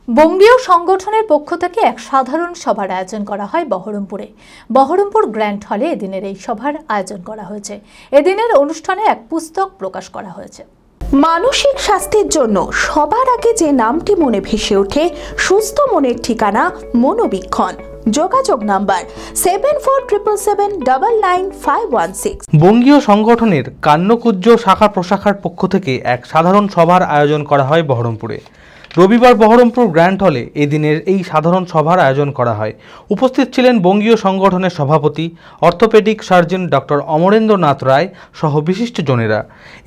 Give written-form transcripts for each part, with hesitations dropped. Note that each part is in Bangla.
বঙ্গীয় সংগঠনের পক্ষ থেকে এক সাধারণ সভার আয়োজন করা হয় বহরমপুরে। বহরমপুর গ্র্যান্ড হলে এদিনের এই সভার আয়োজন করা হয়েছে। এদিনের অনুষ্ঠানে এক পুস্তক প্রকাশ করা হয়েছে। মানসিক স্বাস্থ্যের জন্য সবার আগে যে নামটি মনে ভেসে ওঠে, সুস্থ মনের ঠিকানা মনোবীক্ষণ। যোগাযোগ নাম্বার 7477799516। বঙ্গীয় সংগঠনের কান্নকুজ্জ শাখা প্রশাখার পক্ষ থেকে এক সাধারণ সভার আয়োজন করা হয় বহরমপুরে। রবিবার বহরমপুর গ্র্যান্ড হলে এদিনের এই সাধারণ সভার আয়োজন করা হয়। উপস্থিত ছিলেন বঙ্গীয় সংগঠনের সভাপতি অর্থোপেডিক সার্জন ডক্টর অমরেন্দ্রনাথ রায় সহ বিশিষ্টজনেরা।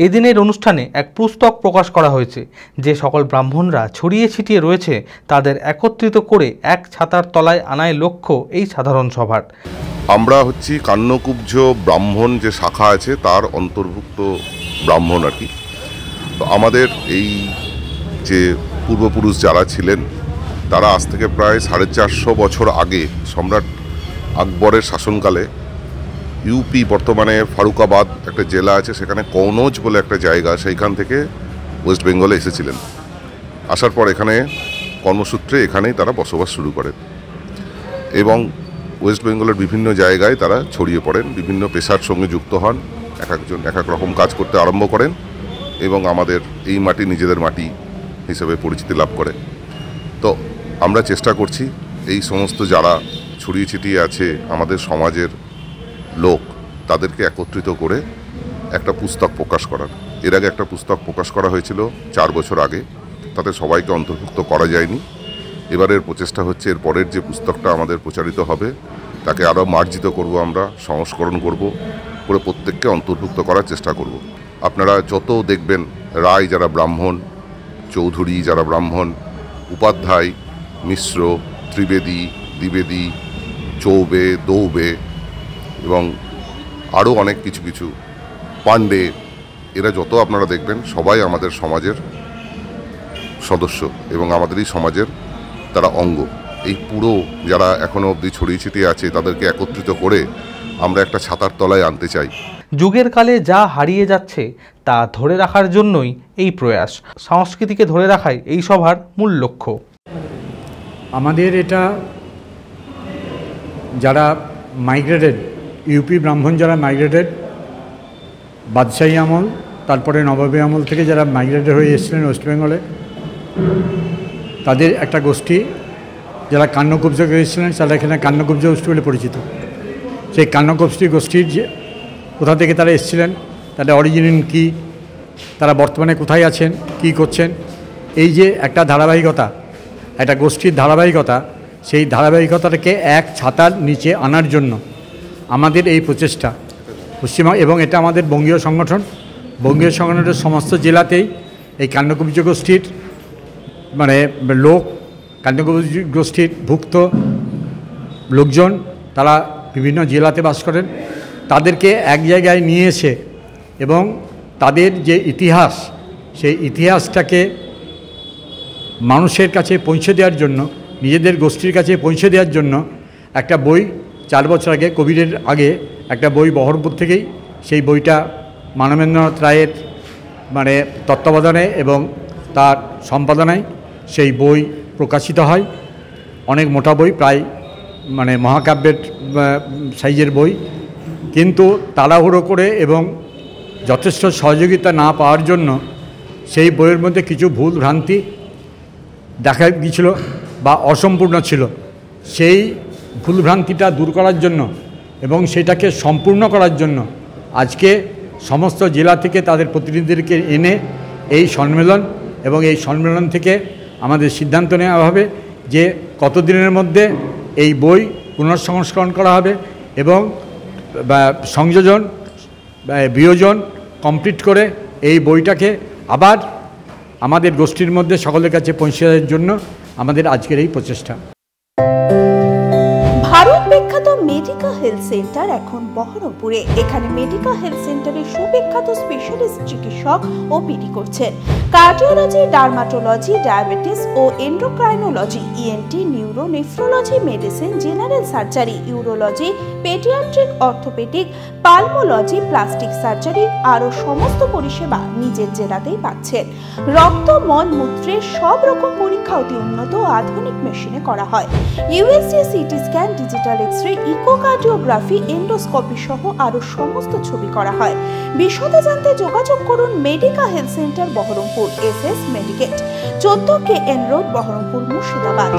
এদিনের অনুষ্ঠানে এক পুস্তক প্রকাশ করা হয়েছে। যে সকল ব্রাহ্মণরা ছড়িয়ে ছিটিয়ে রয়েছে তাদের একত্রিত করে এক ছাতার তলায় আনায় লক্ষ্য এই সাধারণ সভার। আমরা হচ্ছি কান্নকুব্জ ব্রাহ্মণ যে শাখা আছে তার অন্তর্ভুক্ত ব্রাহ্মণ আর কি। তো আমাদের এই যে পূর্বপুরুষ যারা ছিলেন তারা আজ থেকে প্রায় 450 বছর আগে সম্রাট আকবরের শাসনকালে ইউপি, বর্তমানে ফারুকাবাদ একটা জেলা আছে, সেখানে কনৌজ বলে একটা জায়গা, সেইখান থেকে ওয়েস্ট বেঙ্গলে এসেছিলেন। আসার পর এখানে কর্মসূত্রে এখানেই তারা বসবাস শুরু করেন এবং ওয়েস্ট বেঙ্গলের বিভিন্ন জায়গায় তারা ছড়িয়ে পড়েন, বিভিন্ন পেশার সঙ্গে যুক্ত হন, এক একজন এক এক রকম কাজ করতে আরম্ভ করেন এবং আমাদের এই মাটি নিজেদের মাটি হিসেবে পরিচিতি লাভ করে। তো আমরা চেষ্টা করছি এই সমস্ত যারা ছড়িয়ে ছিটিয়ে আছে আমাদের সমাজের লোক, তাদেরকে একত্রিত করে একটা পুস্তক প্রকাশ করার। এর আগে একটা পুস্তক প্রকাশ করা হয়েছিল 4 বছর আগে, তাতে সবাইকে অন্তর্ভুক্ত করা যায়নি। এবারের প্রচেষ্টা হচ্ছে এর পরের যে পুস্তকটা আমাদের প্রচারিত হবে তাকে আরও মার্জিত করব, আমরা সংস্করণ করব, করে প্রত্যেককে অন্তর্ভুক্ত করার চেষ্টা করব। আপনারা যত দেখবেন রায় যারা ব্রাহ্মণ, চৌধুরী যারা ব্রাহ্মণ, উপাধ্যায়, মিশ্র, ত্রিবেদী, দ্বিবেদী, চৌবে, দৌবে এবং আরও অনেক কিছু কিছু পাণ্ডে, এরা যত আপনারা দেখবেন সবাই আমাদের সমাজের সদস্য এবং আমাদের এই সমাজের তারা অঙ্গ। এই পুরো যারা এখনও অবধি ছড়িয়ে ছিটিয়ে আছে তাদেরকে একত্রিত করে আমরা একটা ছাতার তলায় আনতে চাই। যুগের কালে যা হারিয়ে যাচ্ছে তা ধরে রাখার জন্যই এই প্রয়াস। সংস্কৃতিকে ধরে রাখাই এই সভার মূল লক্ষ্য। আমাদের এটা যারা মাইগ্রেটেড, ইউপি ব্রাহ্মণ যারা মাইগ্রেটেড, বাদশাহী আমল তারপরে নবাবী আমল থেকে যারা মাইগ্রেটেড হয়ে এসেছিলেন ওয়েস্ট বেঙ্গলে, তাদের একটা গোষ্ঠী যারা কান্নকুব্জ এসেছিলেন তারা এখানে কান্নকুব্জ গোষ্ঠী বলে পরিচিত। সেই কান্নকুব্জ গোষ্ঠীর যে কোথা থেকে তারা এসেছিলেন, তাদের অরিজিন কী, তারা বর্তমানে কোথায় আছেন, কি করছেন, এই যে একটা ধারাবাহিকতা, একটা গোষ্ঠীর ধারাবাহিকতা, সেই ধারাবাহিকতাটাকে এক ছাতার নিচে আনার জন্য আমাদের এই প্রচেষ্টা পশ্চিমবঙ্গ। এবং এটা আমাদের বঙ্গীয় সংগঠন, বঙ্গীয় সংগঠনের সমস্ত জেলাতেই এই কান্নকুব্জ গোষ্ঠীর লোক, কান্নকুব্জ গোষ্ঠীর ভুক্ত লোকজন তারা বিভিন্ন জেলাতে বাস করেন। তাদেরকে এক জায়গায় নিয়ে এসে এবং তাদের যে ইতিহাস, সেই ইতিহাসটাকে মানুষের কাছে পৌঁছে দেওয়ার জন্য, নিজেদের গোষ্ঠীর কাছে পৌঁছে দেওয়ার জন্য একটা বই 4 বছর আগে, কোভিডের আগে একটা বই বহরমপুর থেকেই, সেই বইটা মানবেন্দ্রনাথ রায়ের তত্ত্বাবধানে এবং তার সম্পাদনায় সেই বই প্রকাশিত হয়। অনেক মোটা বই, প্রায় মহাকাব্যের সাইজের বই, কিন্তু তাড়াহুড়ো করে এবং যথেষ্ট সহযোগিতা না পাওয়ার জন্য সেই বইয়ের মধ্যে কিছু ভুল ভ্রান্তি দেখা গিয়েছিল বা অসম্পূর্ণ ছিল। সেই ভুলভ্রান্তিটা দূর করার জন্য এবং সেটাকে সম্পূর্ণ করার জন্য আজকে সমস্ত জেলা থেকে তাদের প্রতিনিধিদেরকে এনে এই সম্মেলন, এবং এই সম্মেলন থেকে আমাদের সিদ্ধান্ত নেওয়া হবে যে কতদিনের মধ্যে এই বই পুনঃসংস্করণ করা হবে এবং সংযোজন বিয়োজন কমপ্লিট করে এই বইটাকে আবার আমাদের গোষ্ঠীর মধ্যে সকলের কাছে পৌঁছে দেওয়ার জন্য আমাদের আজকের এই প্রচেষ্টা। ভারত বিখ্যাত মেডিকা হেলথ সেন্টার এখন বহরমপুরে। এখানে মেডিকা হেলথ সেন্টারে সুবিখ্যাত স্পেশালিস্ট চিকিৎসক ওপিডি করছেন। কার্ডিওলজি, ডার্মাটোলজি, ডায়াবেটিস ও endocrinology, ENT, neuro, nephrology, medicine, general surgery, urology, paediatric, orthopaedic, pulmology, plastic surgery আরও সমস্ত পরিষেবা নিজের জেলাতেই পাচ্ছেন। রক্ত, মল, মূত্রের সব রকম পরীক্ষা অতি উন্নত ও আধুনিক মেশিনে করা হয়। USG, CT scan, digital X-ray, echocardiography, endoscopy সহ আরও সমস্ত ছবি করা হয়। বিশদে জানতে যোগাযোগ করুন Medica health centre Baharampur, SS Medicate, 14 KN road, Baharampur, Murshidabad.